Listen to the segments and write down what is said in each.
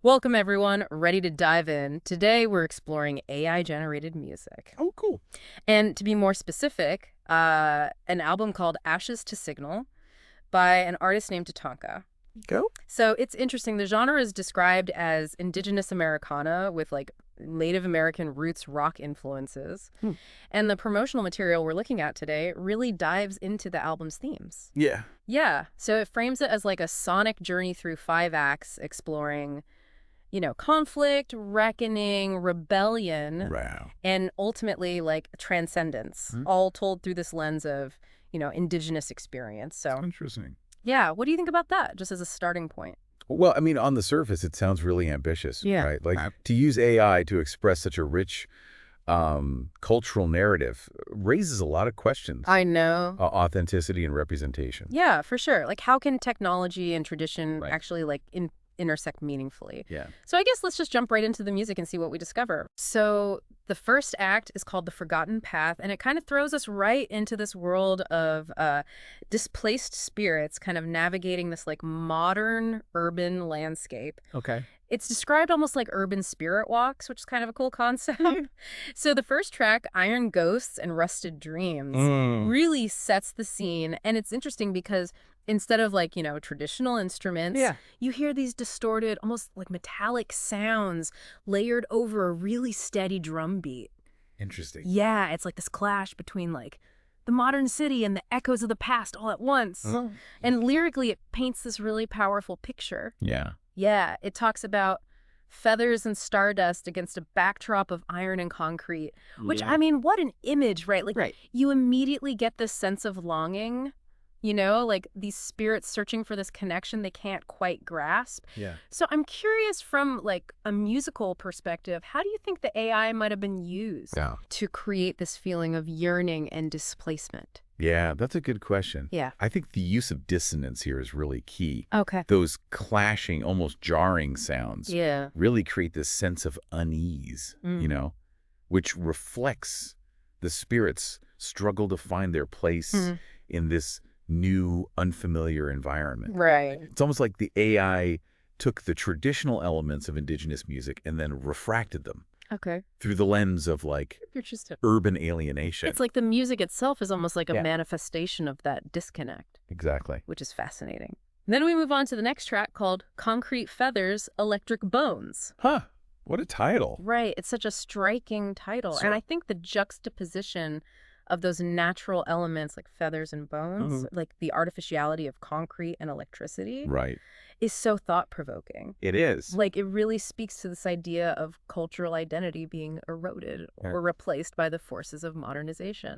Welcome, everyone. Ready to dive in. Today, we're exploring AI-generated music. Oh, cool. And to be more specific, an album called Ashes to Signal by an artist named TATANKA. Go. So it's interesting. The genre is described as Indigenous Americana with like Native American roots rock influences. And the promotional material we're looking at today really dives into the album's themes. Yeah. Yeah. So it frames it as like a sonic journey through 5 acts exploring conflict, reckoning, rebellion, Wow. and ultimately like transcendence, Hmm. all told through this lens of, indigenous experience. So, Interesting. yeah, what do you think about that, just as a starting point? Well, I mean, on the surface, it sounds really ambitious, Yeah. right? Like to use AI to express such a rich cultural narrative raises a lot of questions. I know. Authenticity and representation. Yeah, for sure. Like, how can technology and tradition Right. actually like intersect meaningfully? Yeah. So I guess let's just jump right into the music and see what we discover. So the first act is called The Forgotten Path, and it kind of throws us right into this world of displaced spirits kind of navigating this like modern urban landscape. Okay. It's described almost like urban spirit walks, which is kind of a cool concept. So the first track, Iron Ghosts and Rusted Dreams, really sets the scene. And it's interesting because instead of like, traditional instruments, Yeah. you hear these distorted, almost like metallic sounds layered over a really steady drum beat. Interesting. Yeah, it's like this clash between like the modern city and the echoes of the past all at once. Oh. And lyrically, it paints this really powerful picture. Yeah. Yeah, it talks about feathers and stardust against a backdrop of iron and concrete, which, I mean, what an image, right? Like, Right. you immediately get this sense of longing, like these spirits searching for this connection they can't quite grasp. Yeah. So I'm curious from, like, a musical perspective, how do you think the AI might have been used Yeah. to create this feeling of yearning and displacement? Yeah, that's a good question. Yeah. I think the use of dissonance here is really key. Okay. Those clashing, almost jarring sounds Yeah. really create this sense of unease, which reflects the spirit's struggle to find their place in this new, unfamiliar environment. Right. It's almost like the AI took the traditional elements of indigenous music and then refracted them Okay. through the lens of like Interesting. urban alienation. It's like the music itself is almost like a Yeah. manifestation of that disconnect, Exactly. which is fascinating. Then we move on to the next track called Concrete Feathers, Electric Bones. Huh. What a title. Right. It's such a striking title. So- And I think the juxtaposition of those natural elements like feathers and bones, like the artificiality of concrete and electricity, Right. is so thought-provoking. It is. Like, it really speaks to this idea of cultural identity being eroded or replaced by the forces of modernization.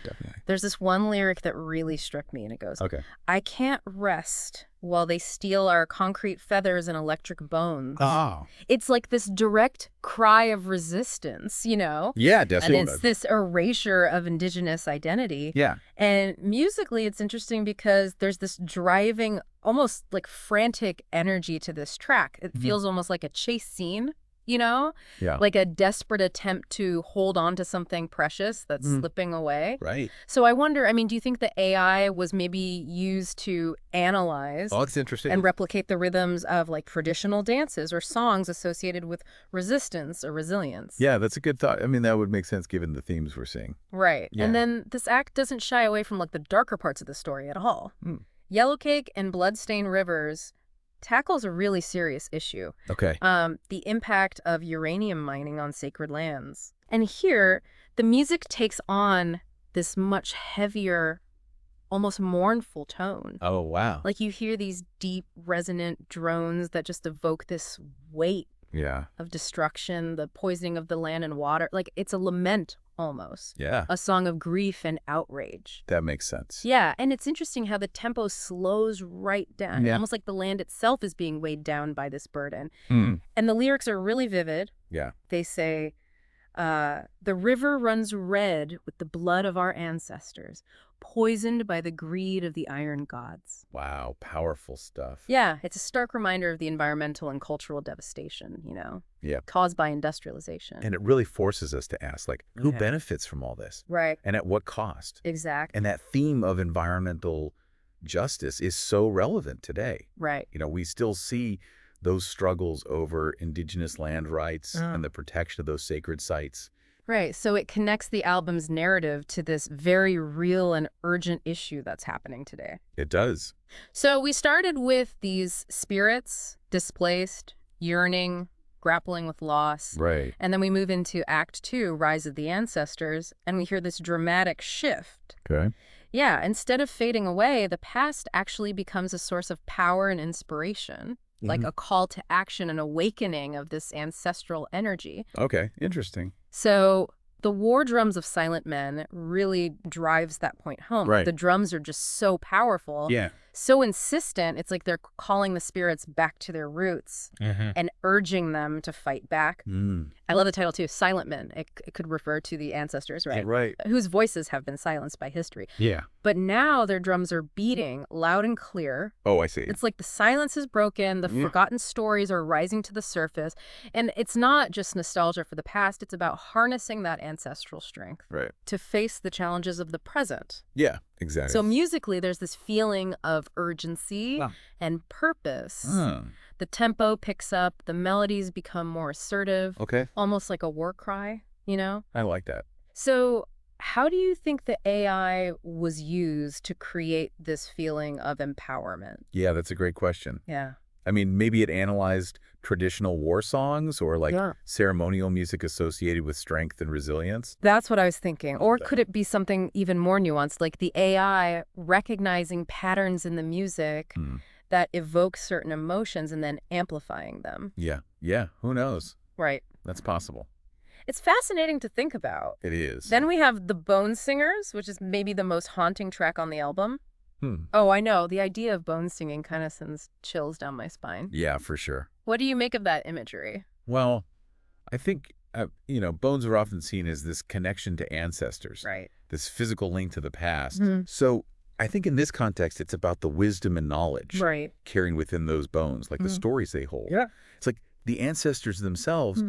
Definitely. There's this one lyric that really struck me, and it goes, Okay. I can't rest while they steal our concrete feathers and electric bones. Oh. It's like this direct cry of resistance, Yeah, And definitely. it's this erasure of indigenous identity. Yeah. And musically, it's interesting because there's this driving, almost like frantic energy to this track. It feels almost like a chase scene, Yeah. like a desperate attempt to hold on to something precious that's slipping away. Right. So I wonder, do you think the AI was maybe used to analyze Oh, it's interesting. and replicate the rhythms of like traditional dances or songs associated with resistance or resilience? Yeah, that's a good thought. I mean, that would make sense given the themes we're seeing. Right. Yeah. And then this act doesn't shy away from like the darker parts of the story at all. Yellowcake and Bloodstained Rivers tackles a really serious issue. Okay. The impact of uranium mining on sacred lands. And here, the music takes on this much heavier, almost mournful tone. Oh, wow. Like you hear these deep, resonant drones that just evoke this weight Yeah. of destruction, the poisoning of the land and water. Like it's a lament almost, Yeah. a song of grief and outrage. That makes sense. Yeah, and it's interesting how the tempo slows right down, Yeah. almost like the land itself is being weighed down by this burden. Mm. And the lyrics are really vivid. Yeah. They say, the river runs red with the blood of our ancestors, poisoned by the greed of the iron gods. Wow. Powerful stuff. Yeah, it's a stark reminder of the environmental and cultural devastation, Yeah. caused by industrialization. And it really forces us to ask, like, who Yeah. benefits from all this? Right, And at what cost? exactly. And that theme of environmental justice is so relevant today. Right. We still see those struggles over indigenous land rights and the protection of those sacred sites. Right, so it connects the album's narrative to this very real and urgent issue that's happening today. It does. So we started with these spirits, displaced, yearning, grappling with loss. Right. And then we move into Act 2, Rise of the Ancestors, and we hear this dramatic shift. Okay. Yeah, instead of fading away, the past actually becomes a source of power and inspiration, like a call to action and awakening of this ancestral energy. Okay, interesting. So the war drums of Silent Men really drives that point home. Right. The drums are just so powerful, Yeah. so insistent. It's like they're calling the spirits back to their roots and urging them to fight back. I love the title, too, Silent Men. It could refer to the ancestors, right? Right. Whose voices have been silenced by history. Yeah. But now their drums are beating loud and clear. Oh, I see. It's like the silence is broken, the forgotten stories are rising to the surface, and it's not just nostalgia for the past, it's about harnessing that ancestral strength Right. to face the challenges of the present. Yeah, exactly. So musically, there's this feeling of urgency and purpose. The tempo picks up, the melodies become more assertive, Okay. almost like a war cry, you know? I like that. So how do you think the AI was used to create this feeling of empowerment? Yeah, that's a great question. Yeah. I mean, maybe it analyzed traditional war songs or like Yeah. ceremonial music associated with strength and resilience. That's what I was thinking. Or could it be something even more nuanced, like the AI recognizing patterns in the music that evoke certain emotions and then amplifying them? Yeah. Yeah. Who knows? Right. That's possible. It's fascinating to think about. It is. Then we have The Bone Singers, which is maybe the most haunting track on the album. Hmm. Oh, I know. The idea of bone singing kind of sends chills down my spine. Yeah, for sure. What do you make of that imagery? Well, I think, bones are often seen as this connection to ancestors. Right. This physical link to the past. So I think in this context, it's about the wisdom and knowledge Right. carrying within those bones, like the stories they hold. Yeah. It's like the ancestors themselves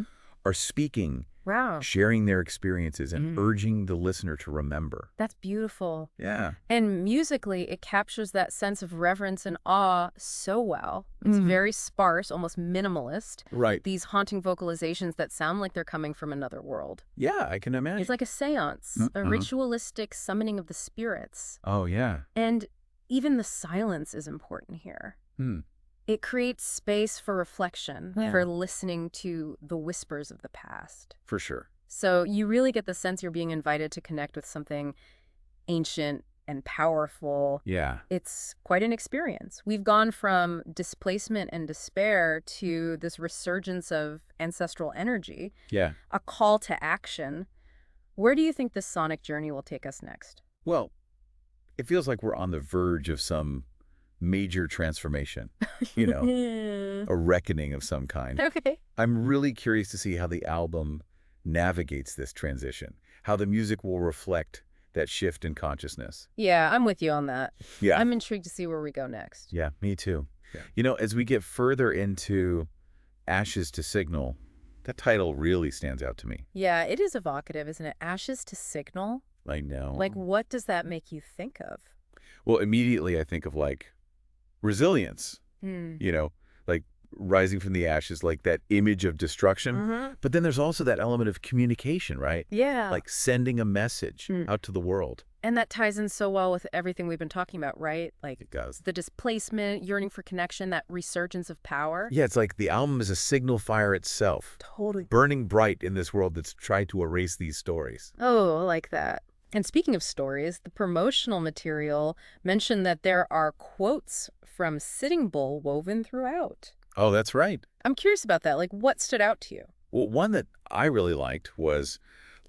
are speaking, Wow. sharing their experiences and urging the listener to remember. That's beautiful. Yeah. And musically, it captures that sense of reverence and awe so well. It's very sparse, almost minimalist. Right. These haunting vocalizations that sound like they're coming from another world. Yeah, I can imagine. It's like a seance, a ritualistic summoning of the spirits. Oh, yeah. And even the silence is important here. It creates space for reflection, for listening to the whispers of the past. For sure. So you really get the sense you're being invited to connect with something ancient and powerful. Yeah. It's quite an experience. We've gone from displacement and despair to this resurgence of ancestral energy, Yeah. a call to action. Where do you think this sonic journey will take us next? Well, it feels like we're on the verge of some major transformation, a reckoning of some kind. Okay. I'm really curious to see how the album navigates this transition, how the music will reflect that shift in consciousness. Yeah, I'm with you on that. Yeah. I'm intrigued to see where we go next. Yeah, me too. Yeah. As we get further into Ashes to Signal, that title really stands out to me. Yeah, it is evocative, isn't it? Ashes to Signal? I know. Like, what does that make you think of? Well, immediately I think of like resilience, like rising from the ashes, like that image of destruction. But then there's also that element of communication, right? Yeah. Like sending a message out to the world. And that ties in so well with everything we've been talking about, right? Like It does. the displacement, yearning for connection, that resurgence of power. Yeah, it's like the album is a signal fire itself, Totally. burning bright in this world that's tried to erase these stories. Oh, I like that. And speaking of stories, the promotional material mentioned that there are quotes from Sitting Bull woven throughout. Oh, that's right. I'm curious about that. Like, what stood out to you? Well, one that I really liked was,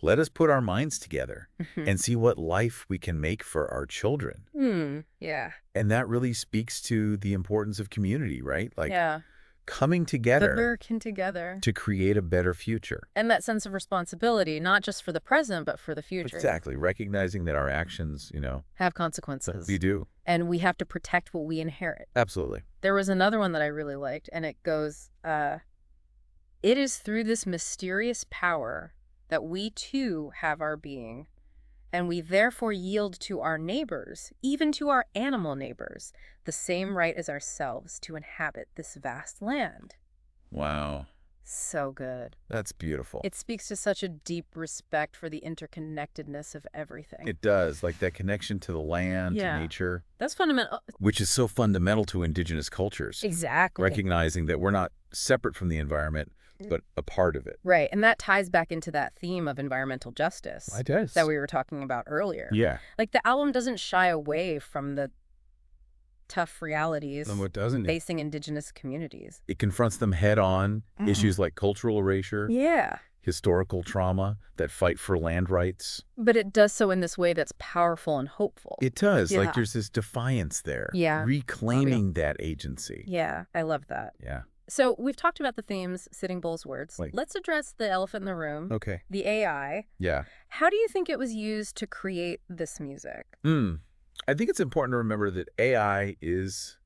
let us put our minds together and see what life we can make for our children. Yeah. And that really speaks to the importance of community, right? Like Yeah. coming together Working together. to create a better future. And that sense of responsibility, not just for the present, but for the future. Exactly. Recognizing that our actions, Have consequences. we do. And we have to protect what we inherit. Absolutely. There was another one that I really liked, and it goes, it is through this mysterious power that we too have our being, and we therefore yield to our neighbors, even to our animal neighbors, the same right as ourselves to inhabit this vast land. Wow. So good. That's beautiful. It speaks to such a deep respect for the interconnectedness of everything. It does, like that connection to the land, Yeah. to nature. That's fundamental. Which is so fundamental to indigenous cultures. Exactly. Recognizing that we're not separate from the environment, but a part of it. Right, and that ties back into that theme of environmental justice It does. that we were talking about earlier. Yeah. Like, the album doesn't shy away from the tough realities And what doesn't it? facing indigenous communities. It confronts them head on, issues like cultural erasure, Yeah. historical trauma that fight for land rights. But it does so in this way that's powerful and hopeful. It does. Yeah. Like there's this defiance there. Yeah. Reclaiming that agency. Yeah, I love that. Yeah. So we've talked about the themes, Sitting Bull's words. Like- Let's address the elephant in the room, Okay. the AI. Yeah. How do you think it was used to create this music? I think it's important to remember that AI is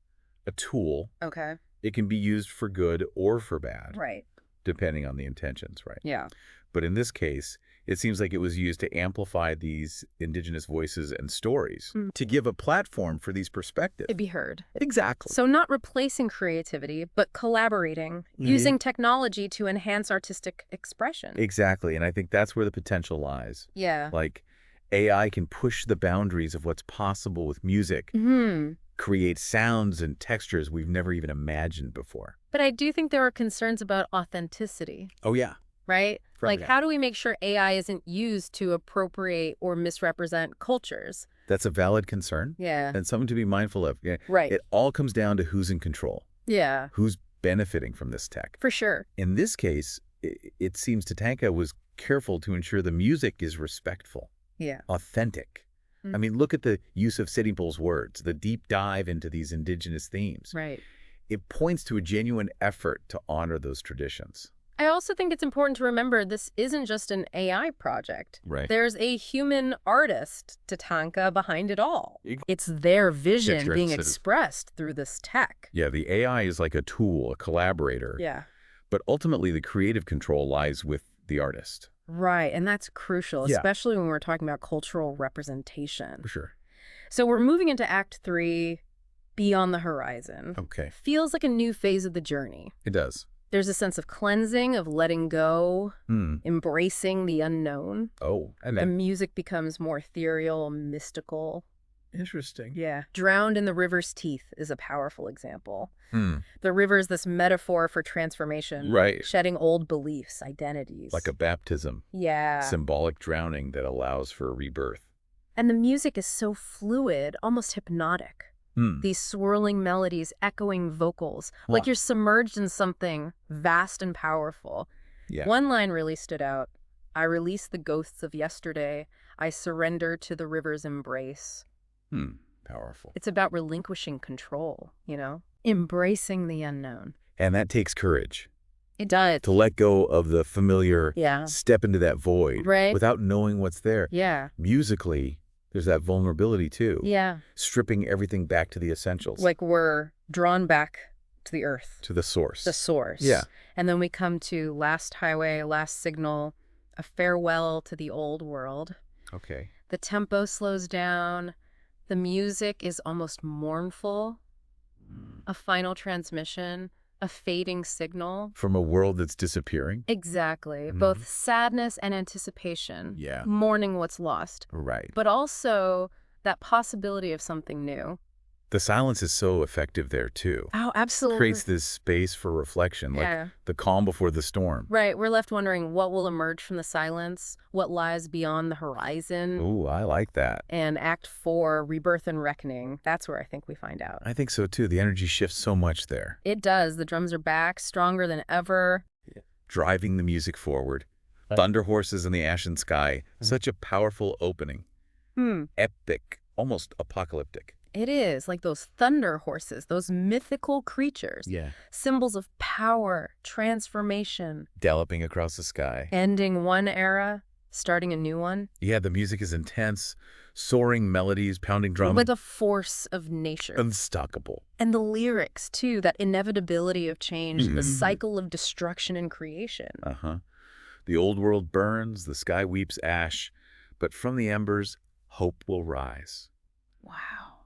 a tool. Okay. It can be used for good or for bad, Right. depending on the intentions, right? Yeah. But in this case, it seems like it was used to amplify these indigenous voices and stories, to give a platform for these perspectives. It'd be heard. Exactly. So not replacing creativity, but collaborating, using technology to enhance artistic expression. Exactly. And I think that's where the potential lies. Yeah. Like AI can push the boundaries of what's possible with music, create sounds and textures we've never even imagined before. But I do think there are concerns about authenticity, Oh, yeah. right? Like, Yeah. how do we make sure AI isn't used to appropriate or misrepresent cultures? That's a valid concern Yeah. and something to be mindful of. Yeah. Right. It all comes down to who's in control, Yeah, who's benefiting from this tech. for sure. In this case, it seems TATANKA was careful to ensure the music is respectful, Yeah. authentic. I mean, look at the use of Sitting Bull's words, the deep dive into these indigenous themes. Right. It points to a genuine effort to honor those traditions. I also think it's important to remember this isn't just an AI project. Right. There's a human artist, TATANKA, behind it all. It's their vision being expressed through this tech. Yeah, the AI is like a tool, a collaborator. Yeah. But ultimately, the creative control lies with the artist. Right, and that's crucial, Yeah. especially when we're talking about cultural representation. For sure. So we're moving into Act 3, Beyond the Horizon. Okay. Feels like a new phase of the journey. It does. There's a sense of cleansing, of letting go, embracing the unknown. Oh, and The then music becomes more ethereal, mystical. interesting. Yeah. Drowned in the river's teeth is a powerful example. Hmm. The river is this metaphor for transformation. Right. Shedding old beliefs, identities. Like a baptism, Yeah. symbolic drowning that allows for rebirth. And the music is so fluid, almost hypnotic. These swirling melodies, echoing vocals, like you're submerged in something vast and powerful. Yeah. One line really stood out. I release the ghosts of yesterday. I surrender to the river's embrace. Powerful. It's about relinquishing control, you know? Embracing the unknown. And that takes courage It does. to let go of the familiar, Yeah. step into that void Right. without knowing what's there. Yeah. Musically, there's that vulnerability too. Yeah. Stripping everything back to the essentials. Like we're drawn back to the earth. to the source. The source. Yeah. And then we come to Last Highway, Last Signal, a farewell to the old world. Okay. The tempo slows down. The music is almost mournful. A final transmission, a fading signal. From a world that's disappearing. Exactly. Both sadness and anticipation. Yeah. Mourning what's lost. Right. But also that possibility of something new. The silence is so effective there too. Oh, absolutely. Creates this space for reflection, like Yeah. the calm before the storm. Right. We're left wondering what will emerge from the silence, what lies beyond the horizon. Ooh, I like that. And Act 4, Rebirth and Reckoning, that's where I think we find out. I think so too. The energy shifts so much there. It does. The drums are back, stronger than ever. Driving the music forward. Thunder horses in the ashen sky. Such a powerful opening. Epic, almost apocalyptic. It is, like those thunder horses, those mythical creatures. Yeah. Symbols of power, transformation. Galloping across the sky. Ending one era, starting a new one. Yeah, the music is intense. Soaring melodies, pounding drums. With a force of nature. Unstoppable. And the lyrics, too, that inevitability of change, the cycle of destruction and creation. The old world burns, the sky weeps ash, but from the embers, hope will rise. Wow.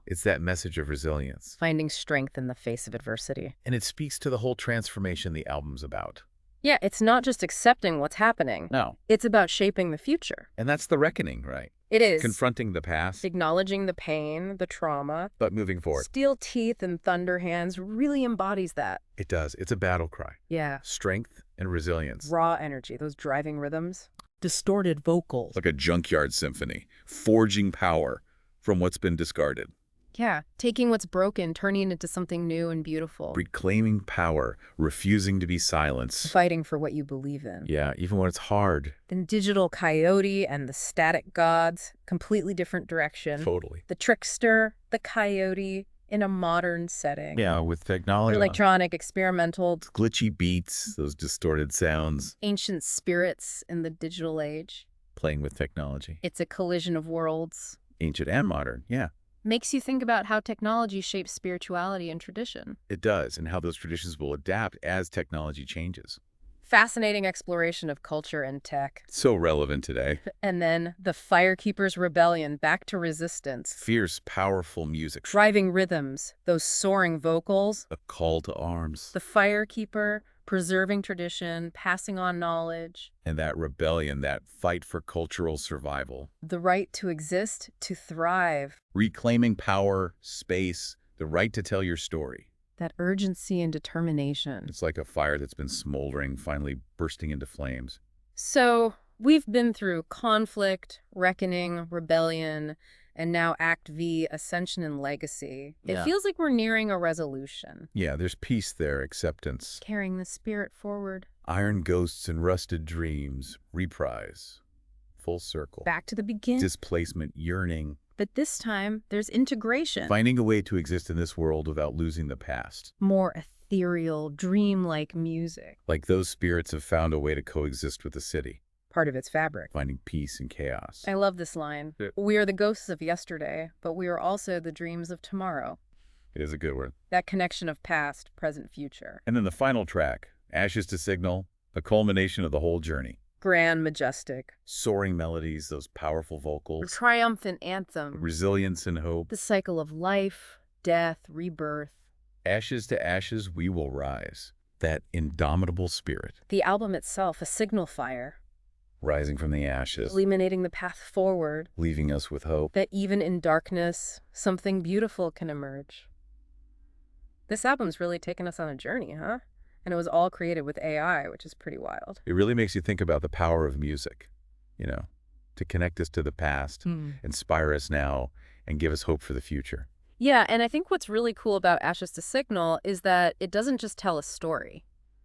It's that message of resilience. Finding strength in the face of adversity. And it speaks to the whole transformation the album's about. Yeah, it's not just accepting what's happening. No. It's about shaping the future. And that's the reckoning, right? It is. Confronting the past, Acknowledging the pain, the trauma. but moving forward. Steel Teeth and Thunder Hands really embodies that. It does. It's a battle cry. Yeah. Strength and resilience. Raw energy, those driving rhythms. Distorted vocals. Like a junkyard symphony, forging power from what's been discarded. Yeah, taking what's broken, turning it into something new and beautiful. Reclaiming power, refusing to be silenced. Fighting for what you believe in. Yeah, even when it's hard. Then Digital Coyote and the Static Gods, completely different direction. Totally. The Trickster, the Coyote, in a modern setting. Yeah, with technology. Electronic, experimental. Glitchy beats, those distorted sounds. Ancient spirits in the digital age. Playing with technology. It's a collision of worlds. Ancient and modern, yeah. Makes you think about how technology shapes spirituality and tradition. It does, and how those traditions will adapt as technology changes. Fascinating exploration of culture and tech. So relevant today. And then the Firekeeper's Rebellion, back to resistance. Fierce, powerful music. Driving rhythms, those soaring vocals. A call to arms. The Firekeeper, preserving tradition, passing on knowledge. And that rebellion, that fight for cultural survival. The right to exist, to thrive. Reclaiming power, space, the right to tell your story. That urgency and determination. It's like a fire that's been smoldering, finally bursting into flames. So, we've been through conflict, reckoning, rebellion, and now Act V, Ascension and Legacy. It feels like we're nearing a resolution. Yeah, there's peace there, acceptance. Carrying the spirit forward. Iron ghosts and rusted dreams, reprise. Full circle. Back to the beginning. Displacement, yearning. But this time, there's integration. Finding a way to exist in this world without losing the past. More ethereal, dreamlike music. Like those spirits have found a way to coexist with the city. Part of its fabric. Finding peace in chaos. I love this line. Yeah. We are the ghosts of yesterday, but we are also the dreams of tomorrow. It is a good word. That connection of past, present, future. And then the final track, Ashes to Signal, a culmination of the whole journey. Grand, majestic. Soaring melodies, those powerful A vocals. triumphant anthem. Resilience and hope. The cycle of life, death, rebirth. Ashes to ashes, we will rise. That indomitable spirit. The album itself, a signal fire. Rising from the ashes. Illuminating the path forward. Leaving us with hope. That even in darkness, something beautiful can emerge. This album's really taken us on a journey, huh? And it was all created with AI, which is pretty wild. It really makes you think about the power of music, you know, to connect us to the past, inspire us now, and give us hope for the future. Yeah, and I think what's really cool about Ashes to Signal is that it doesn't just tell a story.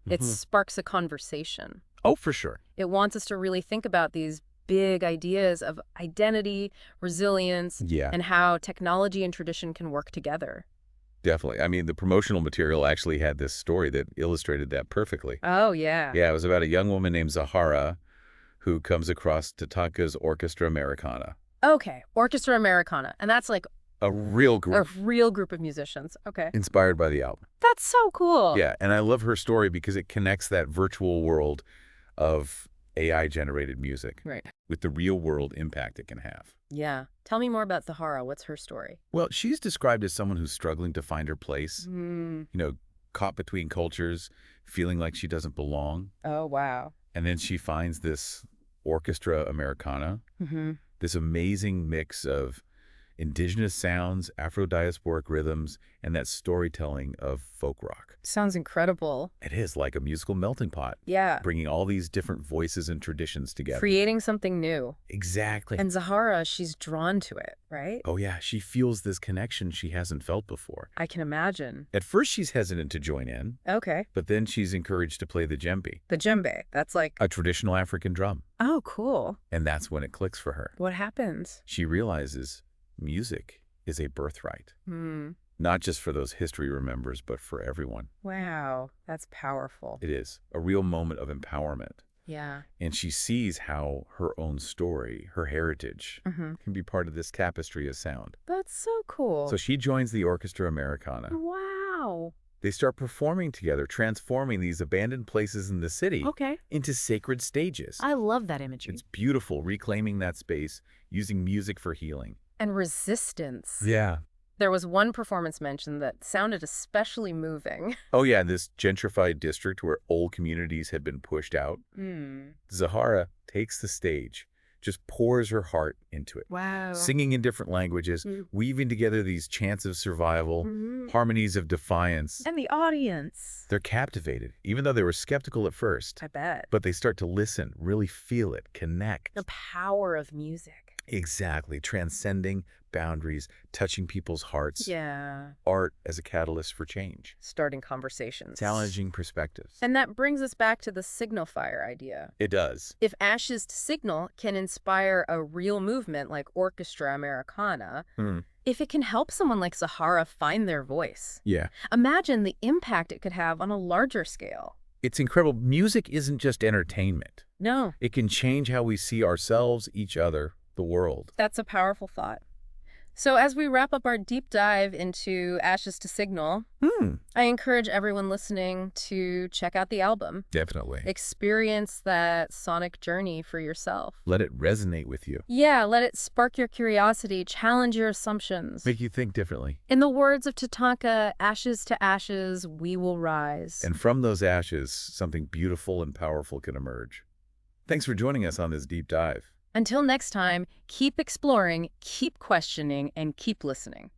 It sparks a conversation. Oh, for sure. It wants us to really think about these big ideas of identity, resilience, Yeah. and how technology and tradition can work together. Definitely. I mean, the promotional material actually had this story that illustrated that perfectly. Oh, yeah. Yeah, it was about a young woman named 𝗧𝗔𝗓 who comes across TATANKA's Orchestra Americana. Okay, Orchestra Americana. And that's like A real group. a real group of musicians. Okay. Inspired by the album. That's so cool. Yeah, and I love her story because it connects that virtual world of AI-generated music Right. with the real-world impact it can have. Yeah. Tell me more about 𝗧𝗓𝗓. What's her story? Well, she's described as someone who's struggling to find her place, Mm. you know, caught between cultures, feeling like she doesn't belong. Oh, wow. And then she finds this Orchestra Americana, Mm-hmm. this amazing mix of indigenous sounds, Afro-diasporic rhythms, and that storytelling of folk rock. Sounds incredible. It is like a musical melting pot, Yeah. bringing all these different voices and traditions together. Creating something new. Exactly. And 𝗧𝗓𝗓, she's drawn to it, right? Oh yeah, she feels this connection she hasn't felt before. I can imagine. At first she's hesitant to join in, Okay. but then she's encouraged to play the djembe, The djembe. That's like, a traditional African drum. oh, cool. And that's when it clicks for her. What happens? She realizes music is a birthright, Hmm. not just for those history remembers, but for everyone. Wow. That's powerful. It is a real moment of empowerment. Yeah. And she sees how her own story, her heritage, Mm-hmm. can be part of this tapestry of sound. That's so cool. So she joins the Orchestra Americana. Wow. They start performing together, transforming these abandoned places in the city into sacred stages. I love that imagery. It's beautiful, reclaiming that space, using music for healing. And resistance. Yeah. There was one performance mentioned that sounded especially moving. Oh, yeah, in this gentrified district where old communities had been pushed out, 𝗧𝗧 takes the stage, just pours her heart into it. Wow. Singing in different languages, weaving together these chants of survival, harmonies of defiance. And the audience. They're captivated, even though they were skeptical at first. I bet. But they start to listen, really feel it, connect. The power of music. Exactly. Transcending boundaries, touching people's hearts. Yeah. Art as a catalyst for change. Starting conversations. Challenging perspectives. And that brings us back to the signal fire idea. It does. If 𝗧𝗔𝗧 to signal can inspire a real movement like Orchestra Americana, if it can help someone like 𝗧𝗧 find their voice, imagine the impact it could have on a larger scale. It's incredible. Music isn't just entertainment. No. It can change how we see ourselves, each other, the world. That's a powerful thought. So as we wrap up our deep dive into 𝗧𝗔𝗧 to signal, I encourage everyone listening to check out the album. Definitely. Experience that sonic journey for yourself. Let it resonate with you. Yeah, let it spark your curiosity, challenge your assumptions. Make you think differently. In the words of TATANKA, ashes to ashes, we will rise. And from those ashes, something beautiful and powerful can emerge. Thanks for joining us on this deep dive. Until next time, keep exploring, keep questioning, and keep listening.